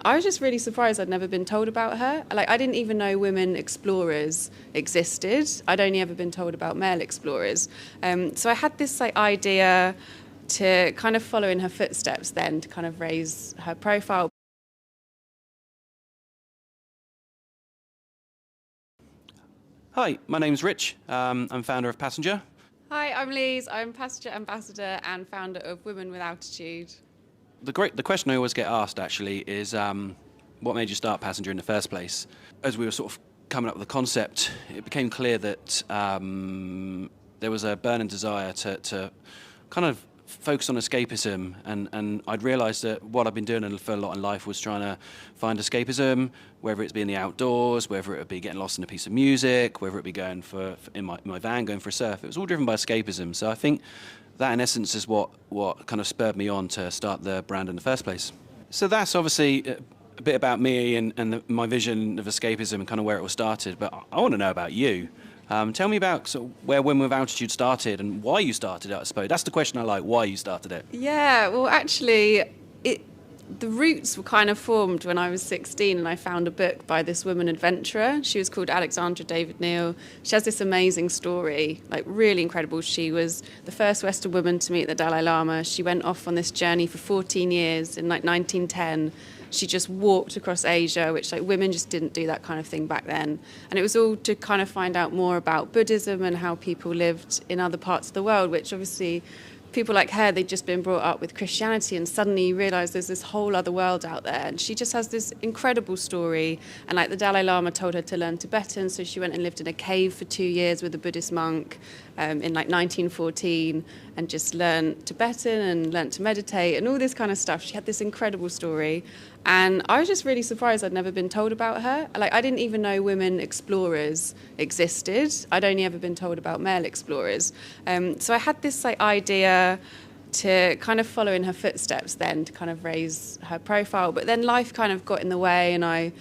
I was just really surprised I'd never been told about her. Like, I didn't even know women explorers existed. I'd only ever been told about male explorers. So I had this idea to kind of follow in her footsteps then, to kind of raise her profile. Hi, my name's Rich. I'm founder of Passenger. Hi, I'm Lise. I'm Passenger Ambassador and founder of Women with Altitude. The question I always get asked, actually, is what made you start Passenger in the first place? As we were sort of coming up with the concept, it became clear that there was a burning desire to kind of focus on escapism, and I'd realised that what I've been doing for a lot in life was trying to find escapism, whether it's be in the outdoors, whether it be getting lost in a piece of music, whether it be going in my van, going for a surf. It was all driven by escapism. So I think that, in essence, is what kind of spurred me on to start the brand in the first place. So that's obviously a bit about me and my vision of escapism and kind of where it all started. But I want to know about you. Tell me about sort of where Women with Altitude started and why you started it, I suppose. That's the question I like, why you started it. Yeah, well, actually, the roots were kind of formed when I was 16 and I found a book by this woman adventurer. She was called Alexandra David Neal. She has this amazing story, like really incredible. She was the first Western woman to meet the Dalai Lama. She went off on this journey for 14 years in 1910. She just walked across Asia, which women just didn't do that kind of thing back then. And it was all to kind of find out more about Buddhism and how people lived in other parts of the world, which obviously people like her, they'd just been brought up with Christianity, and suddenly you realise there's this whole other world out there. And she just has this incredible story. And the Dalai Lama told her to learn Tibetan, so she went and lived in a cave for 2 years with a Buddhist monk in 1914 and just learned Tibetan and learned to meditate and all this kind of stuff. She had this incredible story. And I was just really surprised I'd never been told about her. I didn't even know women explorers existed. I'd only ever been told about male explorers. So I had this idea to kind of follow in her footsteps then, to kind of raise her profile. But then life kind of got in the way, and I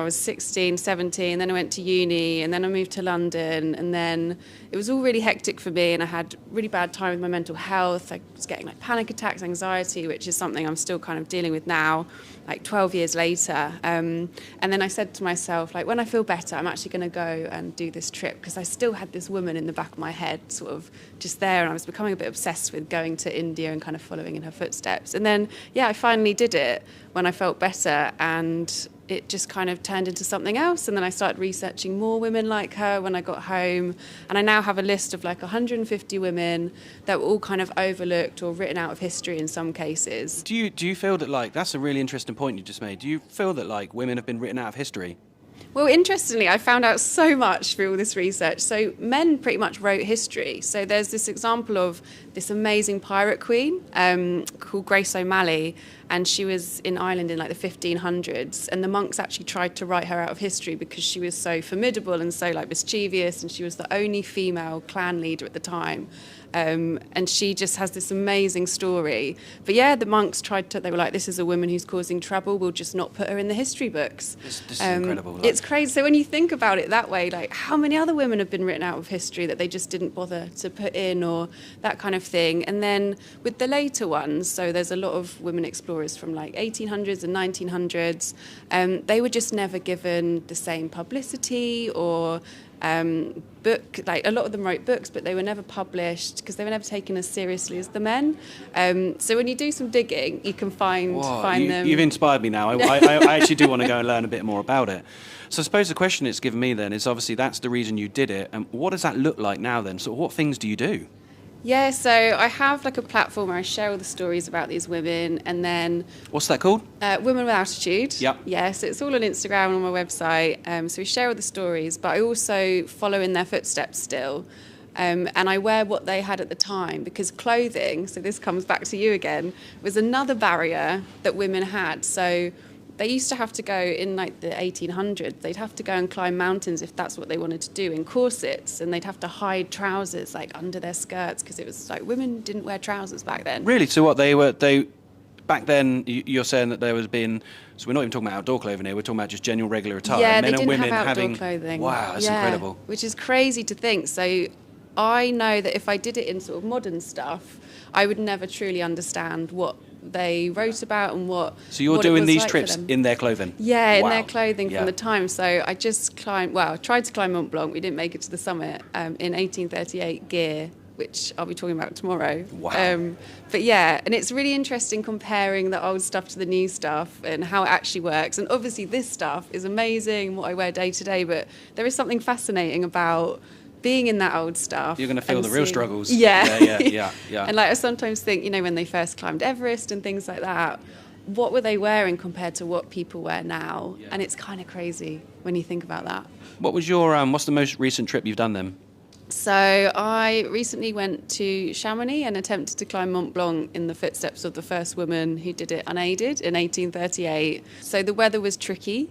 was 16, 17, then I went to uni, and then I moved to London, and then it was all really hectic for me, and I had really bad time with my mental health. I was getting panic attacks, anxiety, which is something I'm still kind of dealing with now, 12 years later. And then I said to myself, when I feel better, I'm actually going to go and do this trip, because I still had this woman in the back of my head sort of just there, and I was becoming a bit obsessed with going to India and kind of following in her footsteps. And then, I finally did it when I felt better, and it just kind of turned into something else. And then I started researching more women like her when I got home. And I now have a list of 150 women that were all kind of overlooked or written out of history in some cases. Do you feel that, that's a really interesting point you just made. Do you feel that, women have been written out of history? Well, interestingly, I found out so much through all this research. So men pretty much wrote history. So there's this example of this amazing pirate queen called Grace O'Malley, and she was in Ireland in the 1500s, and the monks actually tried to write her out of history because she was so formidable and so mischievous, and she was the only female clan leader at the time. And she just has this amazing story. But the monks they were like, this is a woman who's causing trouble, we'll just not put her in the history books. This is incredible. It's crazy. So when you think about it that way, how many other women have been written out of history that they just didn't bother to put in, or that kind of thing. And then with the later ones, so there's a lot of women explorers from 1800s and 1900s, they were just never given the same publicity or book. A lot of them wrote books, but they were never published because they were never taken as seriously as the men. So when you do some digging, you can find them. You've inspired me now. I actually do want to go and learn a bit more about it. So I suppose the question it's given me then is, obviously that's the reason you did it, and what does that look like now then? So what things do you do? Yeah, so I have a platform where I share all the stories about these women, and then... What's that called? Women with Altitude. Yep. Yeah, so it's all on Instagram and on my website. So we share all the stories, but I also follow in their footsteps still. And I wear what they had at the time, because clothing, so this comes back to you again, was another barrier that women had. So they used to have to go in the 1800s, they'd have to go and climb mountains if that's what they wanted to do, in corsets, and they'd have to hide trousers under their skirts, because it was women didn't wear trousers back then. Really? So what back then, you're saying that there was been, so we're not even talking about outdoor clothing here, we're talking about just general regular attire. Yeah, men they and didn't women have outdoor having clothing. Wow, that's incredible. Which is crazy to think. So I know that if I did it in sort of modern stuff, I would never truly understand what they wrote about and what. So you're what it doing was these like trips in their clothing? Yeah, in Wow. their clothing Yeah. from the time. So I just tried to climb Mont Blanc. We didn't make it to the summit in 1838 gear, which I'll be talking about tomorrow. Wow. But yeah, and it's really interesting comparing the old stuff to the new stuff and how it actually works. And obviously this stuff is amazing, what I wear day to day, but there is something fascinating about being in that old stuff. You're going to feel and the real seeing- struggles. Yeah. Yeah. And like I sometimes think, when they first climbed Everest and things like that, what were they wearing compared to what people wear now? Yeah. And it's kind of crazy when you think about that. What was your what's the most recent trip you've done then? So I recently went to Chamonix and attempted to climb Mont Blanc in the footsteps of the first woman who did it unaided in 1838. So the weather was tricky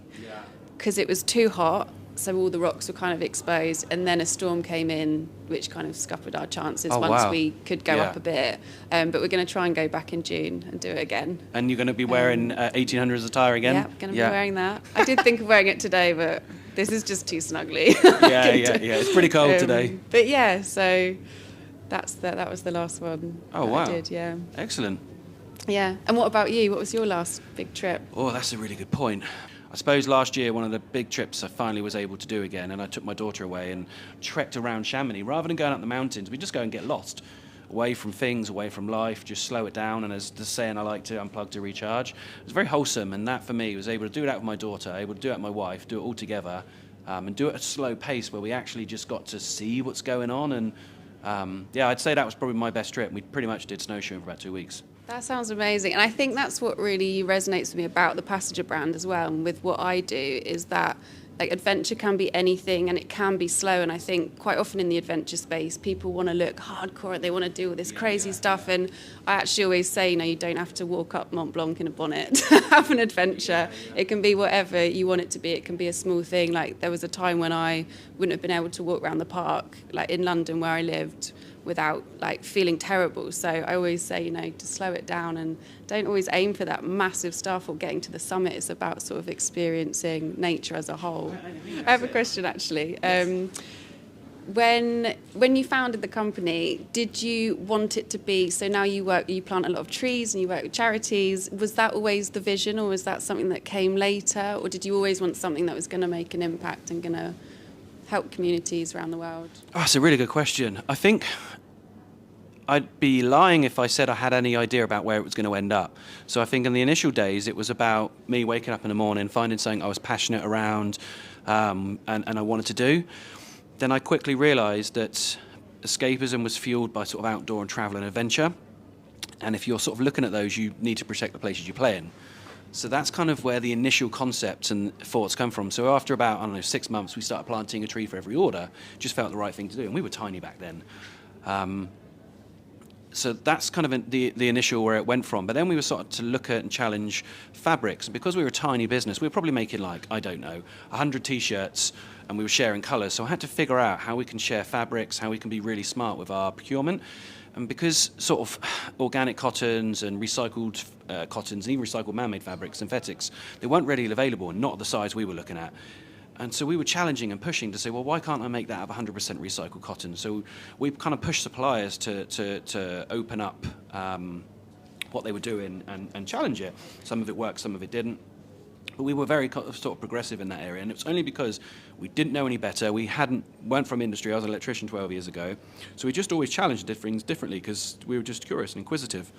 because it was too hot. So all the rocks were kind of exposed, and then a storm came in, which kind of scuppered our chances once we could go up a bit. But we're going to try and go back in June and do it again. And you're going to be wearing 1800s attire again? Yeah, going to be wearing that. I did think of wearing it today, but this is just too snuggly. Yeah. It's pretty cold today. But yeah, so that was the last one. Oh, that wow. I did, yeah. Excellent. Yeah. And what about you? What was your last big trip? Oh, that's a really good point. I suppose last year, one of the big trips I finally was able to do again, and I took my daughter away and trekked around Chamonix. Rather than going up the mountains, we just go and get lost, away from things, away from life, just slow it down. And as the saying, I like to unplug to recharge. It was very wholesome, and that for me was able to do that with my daughter, able to do it with my wife, do it all together, and do it at a slow pace where we actually just got to see what's going on. And I'd say that was probably my best trip. We pretty much did snowshoeing for about 2 weeks. That sounds amazing. And I think that's what really resonates with me about the Passenger brand as well. And with what I do is that like adventure can be anything and it can be slow. And I think quite often in the adventure space, people want to look hardcore. They want to do all this crazy stuff. And I actually always say, you don't have to walk up Mont Blanc in a bonnet to have an adventure. It can be whatever you want it to be. It can be a small thing. Like there was a time when I wouldn't have been able to walk around the park, like in London where I lived, without like feeling terrible. So I always say, to slow it down and don't always aim for that massive stuff or getting to the summit. It's about sort of experiencing nature as a whole. I have a question actually. When you founded the company, did you want it to be, so now you plant a lot of trees and you work with charities, was that always the vision, or was that something that came later, or did you always want something that was going to make an impact and going to help communities around the world? Oh, that's a really good question. I think I'd be lying if I said I had any idea about where it was going to end up. So I think in the initial days, it was about me waking up in the morning, finding something I was passionate around and I wanted to do. Then I quickly realised that escapism was fueled by sort of outdoor and travel and adventure. And if you're sort of looking at those, you need to protect the places you play in. So that's kind of where the initial concepts and thoughts come from. So after about, 6 months, we started planting a tree for every order. Just felt the right thing to do. And we were tiny back then. So that's kind of the initial where it went from. But then we were starting to look at and challenge fabrics. And because we were a tiny business, we were probably making 100 T-shirts, and we were sharing colours. So I had to figure out how we can share fabrics, how we can be really smart with our procurement. And because sort of organic cottons and recycled cottons, and even recycled man-made fabrics, synthetics, they weren't readily available and not the size we were looking at. And so we were challenging and pushing to say, well, why can't I make that out of 100% recycled cotton? So we kind of pushed suppliers to open up what they were doing and challenge it. Some of it worked, some of it didn't. But we were very sort of progressive in that area, and it was only because we didn't know any better. We weren't from industry. I was an electrician 12 years ago, so we just always challenged things differently because we were just curious and inquisitive.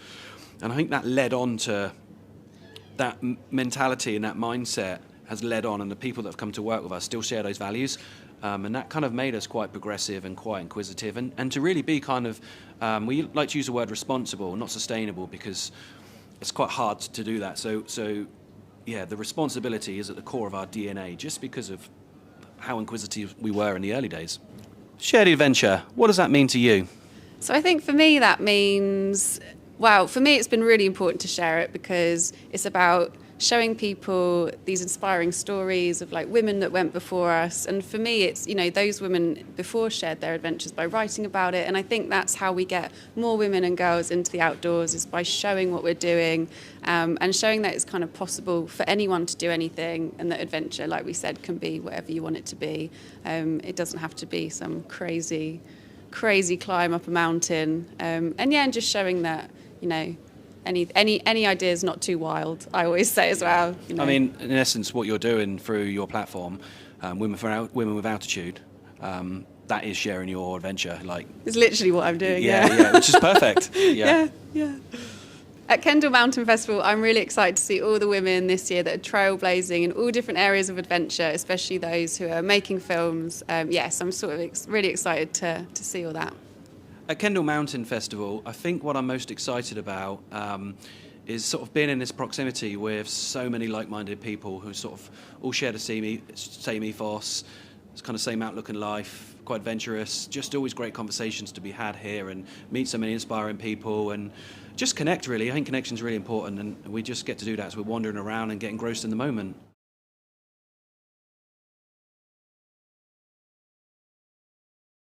And I think that led on to that mentality and that mindset has led on, and the people that have come to work with us still share those values, and that kind of made us quite progressive and quite inquisitive, and to really be kind of, we like to use the word responsible, not sustainable, because it's quite hard to do that. So yeah, the responsibility is at the core of our DNA, just because of how inquisitive we were in the early days. Shared adventure, what does that mean to you? So I think for me that means, for me it's been really important to share it because it's about showing people these inspiring stories of women that went before us. And for me, it's, those women before shared their adventures by writing about it. And I think that's how we get more women and girls into the outdoors, is by showing what we're doing and showing that it's kind of possible for anyone to do anything, and that adventure, like we said, can be whatever you want it to be. It doesn't have to be some crazy climb up a mountain. And just showing that, any idea is not too wild. I always say as well. You know? I mean, in essence, what you're doing through your platform, Women with Altitude, that is sharing your adventure. Like, it's literally what I'm doing. Yeah, which is perfect. Yeah. At Kendal Mountain Festival, I'm really excited to see all the women this year that are trailblazing in all different areas of adventure, especially those who are making films. Yes, I'm sort of really excited to see all that. At Kendal Mountain Festival, I think what I'm most excited about is sort of being in this proximity with so many like-minded people who sort of all share the same ethos, kind of same outlook in life, quite adventurous, just always great conversations to be had here and meet so many inspiring people and just connect, really. I think connection's really important, and we just get to do that as we're wandering around and get engrossed in the moment.